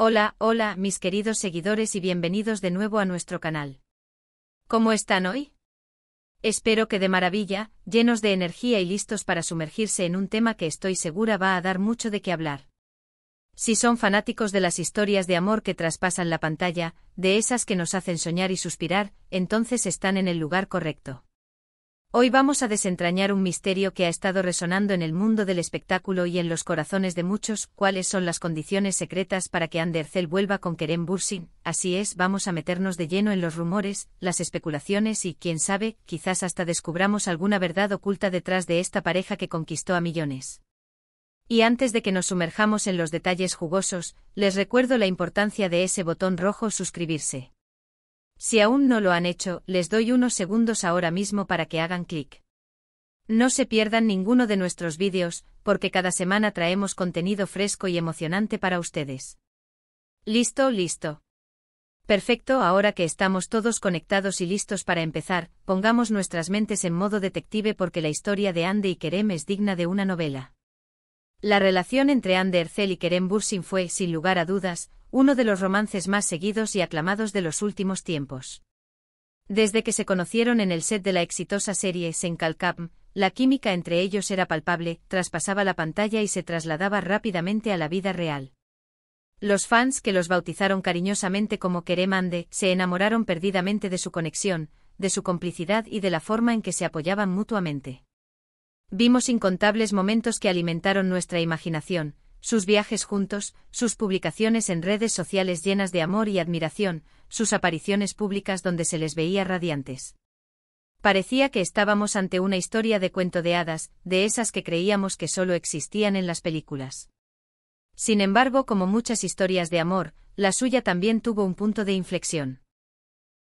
Hola, hola, mis queridos seguidores y bienvenidos de nuevo a nuestro canal. ¿Cómo están hoy? Espero que de maravilla, llenos de energía y listos para sumergirse en un tema que estoy segura va a dar mucho de qué hablar. Si son fanáticos de las historias de amor que traspasan la pantalla, de esas que nos hacen soñar y suspirar, entonces están en el lugar correcto. Hoy vamos a desentrañar un misterio que ha estado resonando en el mundo del espectáculo y en los corazones de muchos. ¿Cuáles son las condiciones secretas para que Ander Cell vuelva con Kerem Bürsin? Así es, vamos a meternos de lleno en los rumores, las especulaciones y, quién sabe, quizás hasta descubramos alguna verdad oculta detrás de esta pareja que conquistó a millones. Y antes de que nos sumerjamos en los detalles jugosos, les recuerdo la importancia de ese botón rojo suscribirse. Si aún no lo han hecho, les doy unos segundos ahora mismo para que hagan clic. No se pierdan ninguno de nuestros vídeos, porque cada semana traemos contenido fresco y emocionante para ustedes. ¿Listo? ¿Listo? Perfecto, ahora que estamos todos conectados y listos para empezar, pongamos nuestras mentes en modo detective porque la historia de Hande y Kerem es digna de una novela. La relación entre Ander Cell y Kerem Bürsin fue, sin lugar a dudas, uno de los romances más seguidos y aclamados de los últimos tiempos. Desde que se conocieron en el set de la exitosa serie Sen Kalkam, la química entre ellos era palpable, traspasaba la pantalla y se trasladaba rápidamente a la vida real. Los fans, que los bautizaron cariñosamente como Kerem Hande, se enamoraron perdidamente de su conexión, de su complicidad y de la forma en que se apoyaban mutuamente. Vimos incontables momentos que alimentaron nuestra imaginación, sus viajes juntos, sus publicaciones en redes sociales llenas de amor y admiración, sus apariciones públicas donde se les veía radiantes. Parecía que estábamos ante una historia de cuento de hadas, de esas que creíamos que solo existían en las películas. Sin embargo, como muchas historias de amor, la suya también tuvo un punto de inflexión.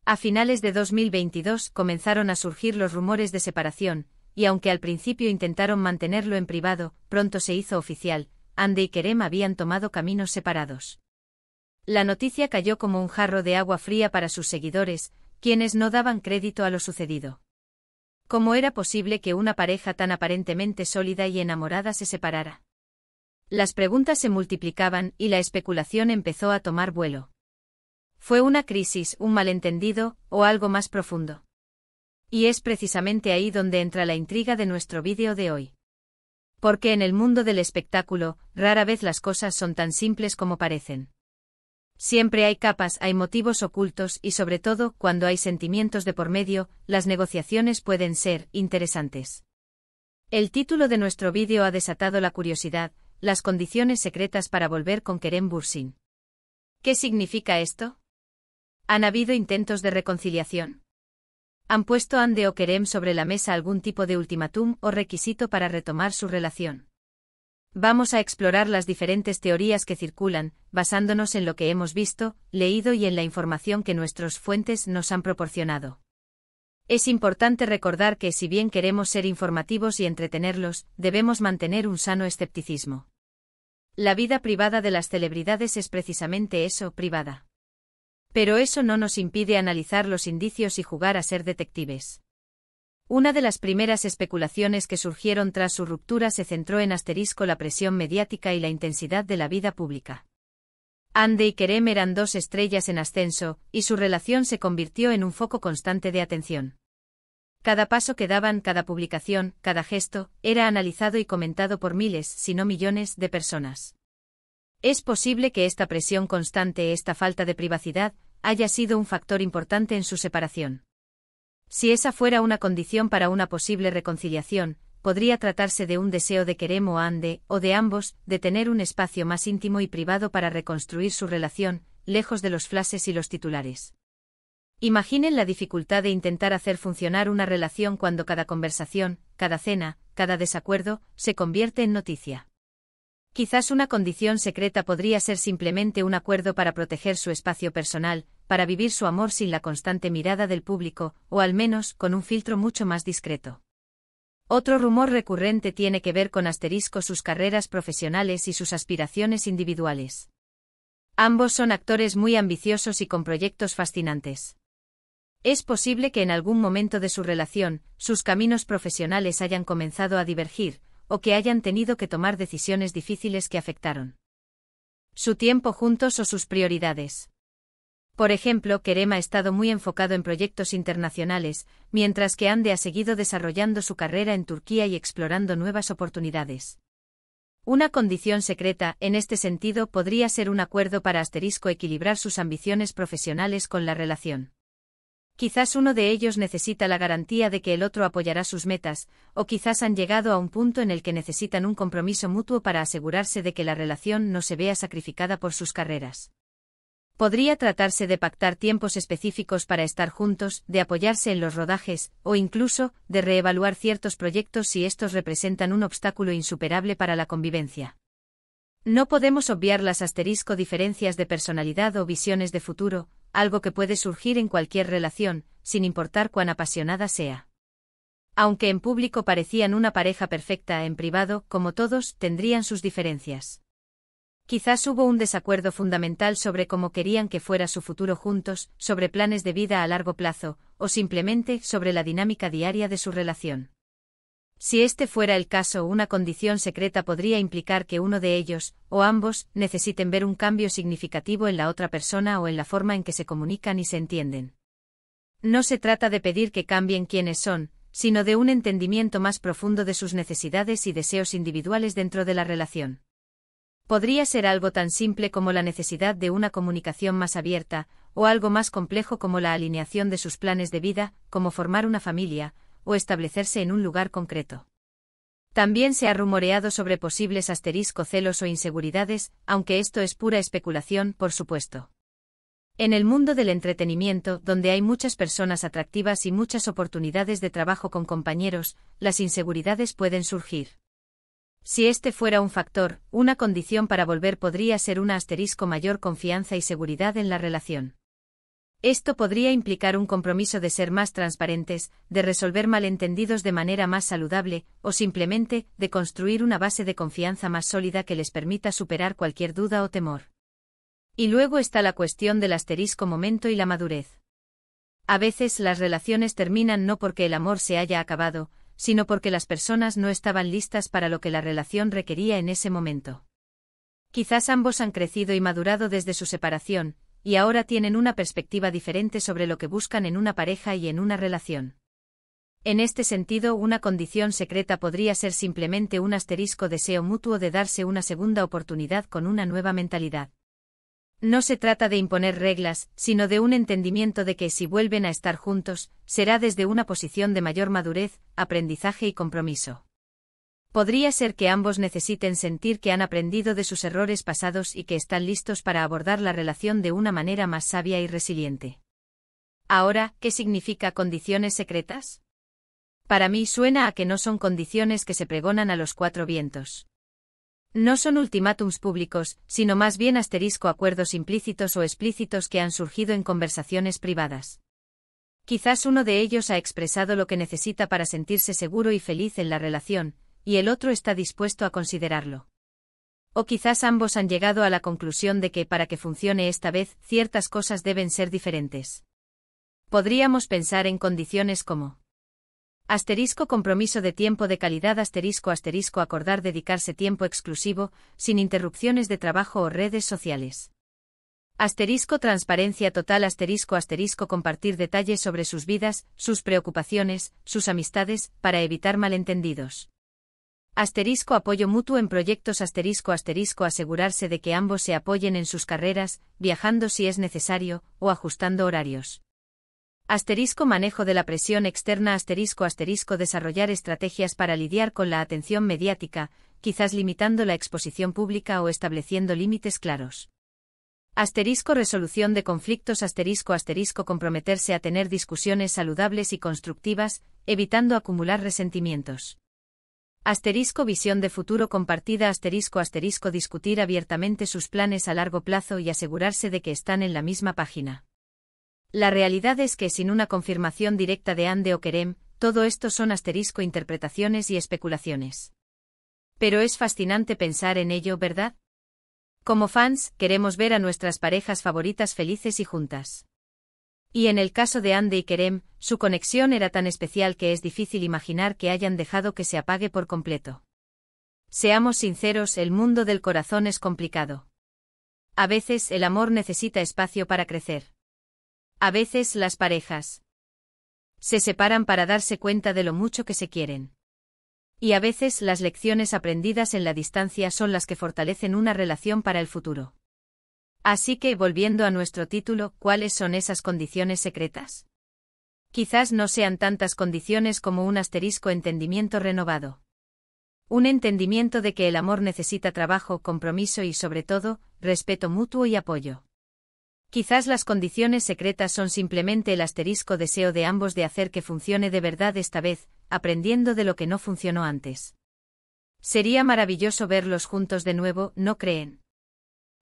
A finales de 2022 comenzaron a surgir los rumores de separación, y aunque al principio intentaron mantenerlo en privado, pronto se hizo oficial. Hande y Kerem habían tomado caminos separados. La noticia cayó como un jarro de agua fría para sus seguidores, quienes no daban crédito a lo sucedido. ¿Cómo era posible que una pareja tan aparentemente sólida y enamorada se separara? Las preguntas se multiplicaban y la especulación empezó a tomar vuelo. ¿Fue una crisis, un malentendido, o algo más profundo? Y es precisamente ahí donde entra la intriga de nuestro vídeo de hoy. Porque en el mundo del espectáculo, rara vez las cosas son tan simples como parecen. Siempre hay capas, hay motivos ocultos y sobre todo, cuando hay sentimientos de por medio, las negociaciones pueden ser interesantes. El título de nuestro vídeo ha desatado la curiosidad, las condiciones secretas para volver con Kerem Bürsin. ¿Qué significa esto? ¿Han habido intentos de reconciliación? ¿Han puesto Hande o Kerem sobre la mesa algún tipo de ultimátum o requisito para retomar su relación? Vamos a explorar las diferentes teorías que circulan, basándonos en lo que hemos visto, leído y en la información que nuestras fuentes nos han proporcionado. Es importante recordar que si bien queremos ser informativos y entretenerlos, debemos mantener un sano escepticismo. La vida privada de las celebridades es precisamente eso, privada. Pero eso no nos impide analizar los indicios y jugar a ser detectives. Una de las primeras especulaciones que surgieron tras su ruptura se centró en la presión mediática y la intensidad de la vida pública. Hande y Kerem eran dos estrellas en ascenso, y su relación se convirtió en un foco constante de atención. Cada paso que daban, cada publicación, cada gesto, era analizado y comentado por miles, si no millones, de personas. Es posible que esta presión constante, esta falta de privacidad, haya sido un factor importante en su separación. Si esa fuera una condición para una posible reconciliación, podría tratarse de un deseo de Kerem o Hande, o de ambos, de tener un espacio más íntimo y privado para reconstruir su relación, lejos de los flashes y los titulares. Imaginen la dificultad de intentar hacer funcionar una relación cuando cada conversación, cada cena, cada desacuerdo, se convierte en noticia. Quizás una condición secreta podría ser simplemente un acuerdo para proteger su espacio personal, para vivir su amor sin la constante mirada del público, o al menos con un filtro mucho más discreto. Otro rumor recurrente tiene que ver con sus carreras profesionales y sus aspiraciones individuales. Ambos son actores muy ambiciosos y con proyectos fascinantes. Es posible que en algún momento de su relación, sus caminos profesionales hayan comenzado a divergir, o que hayan tenido que tomar decisiones difíciles que afectaron Su tiempo juntos o sus prioridades. Por ejemplo, Kerem ha estado muy enfocado en proyectos internacionales, mientras que Hande ha seguido desarrollando su carrera en Turquía y explorando nuevas oportunidades. Una condición secreta, en este sentido, podría ser un acuerdo para equilibrar sus ambiciones profesionales con la relación. Quizás uno de ellos necesita la garantía de que el otro apoyará sus metas, o quizás han llegado a un punto en el que necesitan un compromiso mutuo para asegurarse de que la relación no se vea sacrificada por sus carreras. Podría tratarse de pactar tiempos específicos para estar juntos, de apoyarse en los rodajes, o incluso, de reevaluar ciertos proyectos si estos representan un obstáculo insuperable para la convivencia. No podemos obviar las diferencias de personalidad o visiones de futuro, algo que puede surgir en cualquier relación, sin importar cuán apasionada sea. Aunque en público parecían una pareja perfecta, en privado, como todos, tendrían sus diferencias. Quizás hubo un desacuerdo fundamental sobre cómo querían que fuera su futuro juntos, sobre planes de vida a largo plazo, o simplemente sobre la dinámica diaria de su relación. Si este fuera el caso, una condición secreta podría implicar que uno de ellos, o ambos, necesiten ver un cambio significativo en la otra persona o en la forma en que se comunican y se entienden. No se trata de pedir que cambien quiénes son, sino de un entendimiento más profundo de sus necesidades y deseos individuales dentro de la relación. Podría ser algo tan simple como la necesidad de una comunicación más abierta, o algo más complejo como la alineación de sus planes de vida, como formar una familia, o establecerse en un lugar concreto. También se ha rumoreado sobre posibles celos o inseguridades, aunque esto es pura especulación, por supuesto. En el mundo del entretenimiento, donde hay muchas personas atractivas y muchas oportunidades de trabajo con compañeros, las inseguridades pueden surgir. Si este fuera un factor, una condición para volver podría ser una mayor confianza y seguridad en la relación. Esto podría implicar un compromiso de ser más transparentes, de resolver malentendidos de manera más saludable, o simplemente, de construir una base de confianza más sólida que les permita superar cualquier duda o temor. Y luego está la cuestión del momento y la madurez. A veces las relaciones terminan no porque el amor se haya acabado, sino porque las personas no estaban listas para lo que la relación requería en ese momento. Quizás ambos han crecido y madurado desde su separación, y ahora tienen una perspectiva diferente sobre lo que buscan en una pareja y en una relación. En este sentido, una condición secreta podría ser simplemente un deseo mutuo de darse una segunda oportunidad con una nueva mentalidad. No se trata de imponer reglas, sino de un entendimiento de que si vuelven a estar juntos, será desde una posición de mayor madurez, aprendizaje y compromiso. Podría ser que ambos necesiten sentir que han aprendido de sus errores pasados y que están listos para abordar la relación de una manera más sabia y resiliente. Ahora, ¿qué significa condiciones secretas? Para mí suena a que no son condiciones que se pregonan a los cuatro vientos. No son ultimátums públicos, sino más bien acuerdos implícitos o explícitos que han surgido en conversaciones privadas. Quizás uno de ellos ha expresado lo que necesita para sentirse seguro y feliz en la relación, y el otro está dispuesto a considerarlo. O quizás ambos han llegado a la conclusión de que para que funcione esta vez, ciertas cosas deben ser diferentes. Podríamos pensar en condiciones como compromiso de tiempo de calidad acordar dedicarse tiempo exclusivo, sin interrupciones de trabajo o redes sociales. Transparencia total compartir detalles sobre sus vidas, sus preocupaciones, sus amistades, para evitar malentendidos. Apoyo mutuo en proyectos asegurarse de que ambos se apoyen en sus carreras, viajando si es necesario, o ajustando horarios. Manejo de la presión externa desarrollar estrategias para lidiar con la atención mediática, quizás limitando la exposición pública o estableciendo límites claros. Resolución de conflictos comprometerse a tener discusiones saludables y constructivas, evitando acumular resentimientos. Visión de futuro compartida discutir abiertamente sus planes a largo plazo y asegurarse de que están en la misma página. La realidad es que sin una confirmación directa de Hande o Kerem, todo esto son interpretaciones y especulaciones. Pero es fascinante pensar en ello, ¿verdad? Como fans, queremos ver a nuestras parejas favoritas felices y juntas. Y en el caso de Hande y Kerem, su conexión era tan especial que es difícil imaginar que hayan dejado que se apague por completo. Seamos sinceros, el mundo del corazón es complicado. A veces el amor necesita espacio para crecer. A veces las parejas se separan para darse cuenta de lo mucho que se quieren. Y a veces las lecciones aprendidas en la distancia son las que fortalecen una relación para el futuro. Así que, volviendo a nuestro título, ¿cuáles son esas condiciones secretas? Quizás no sean tantas condiciones como un asterisco entendimiento renovado. Un entendimiento de que el amor necesita trabajo, compromiso y, sobre todo, respeto mutuo y apoyo. Quizás las condiciones secretas son simplemente el asterisco deseo de ambos de hacer que funcione de verdad esta vez, aprendiendo de lo que no funcionó antes. Sería maravilloso verlos juntos de nuevo, ¿no creen?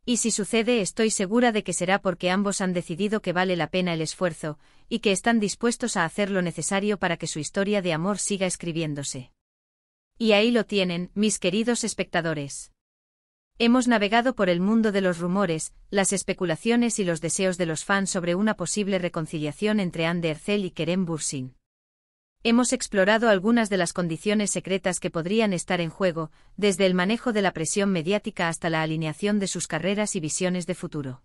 Y si sucede, estoy segura de que será porque ambos han decidido que vale la pena el esfuerzo, y que están dispuestos a hacer lo necesario para que su historia de amor siga escribiéndose. Y ahí lo tienen, mis queridos espectadores. Hemos navegado por el mundo de los rumores, las especulaciones y los deseos de los fans sobre una posible reconciliación entre Anne Derzel y Kerem Bürsin. Hemos explorado algunas de las condiciones secretas que podrían estar en juego, desde el manejo de la presión mediática hasta la alineación de sus carreras y visiones de futuro.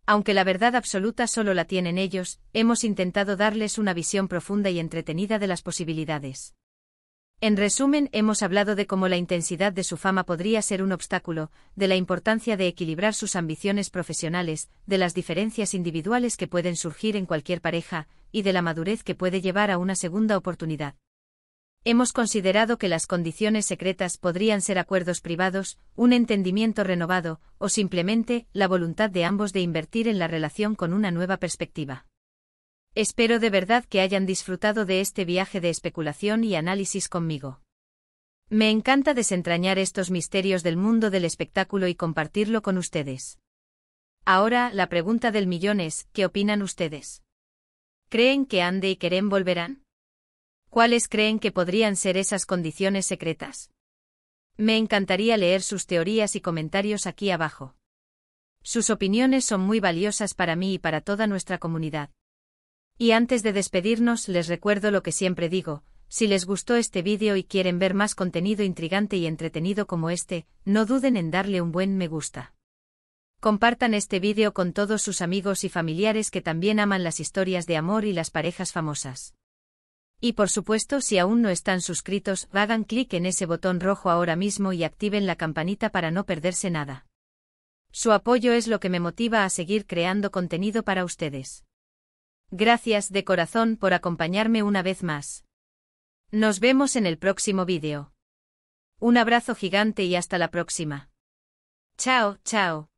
Aunque la verdad absoluta solo la tienen ellos, hemos intentado darles una visión profunda y entretenida de las posibilidades. En resumen, hemos hablado de cómo la intensidad de su fama podría ser un obstáculo, de la importancia de equilibrar sus ambiciones profesionales, de las diferencias individuales que pueden surgir en cualquier pareja, y de la madurez que puede llevar a una segunda oportunidad. Hemos considerado que las condiciones secretas podrían ser acuerdos privados, un entendimiento renovado, o simplemente la voluntad de ambos de invertir en la relación con una nueva perspectiva. Espero de verdad que hayan disfrutado de este viaje de especulación y análisis conmigo. Me encanta desentrañar estos misterios del mundo del espectáculo y compartirlo con ustedes. Ahora, la pregunta del millón es, ¿qué opinan ustedes? ¿Creen que Ande y Kerem volverán? ¿Cuáles creen que podrían ser esas condiciones secretas? Me encantaría leer sus teorías y comentarios aquí abajo. Sus opiniones son muy valiosas para mí y para toda nuestra comunidad. Y antes de despedirnos, les recuerdo lo que siempre digo: si les gustó este vídeo y quieren ver más contenido intrigante y entretenido como este, no duden en darle un buen me gusta. Compartan este vídeo con todos sus amigos y familiares que también aman las historias de amor y las parejas famosas. Y por supuesto, si aún no están suscritos, hagan clic en ese botón rojo ahora mismo y activen la campanita para no perderse nada. Su apoyo es lo que me motiva a seguir creando contenido para ustedes. Gracias de corazón por acompañarme una vez más. Nos vemos en el próximo vídeo. Un abrazo gigante y hasta la próxima. Chao, chao.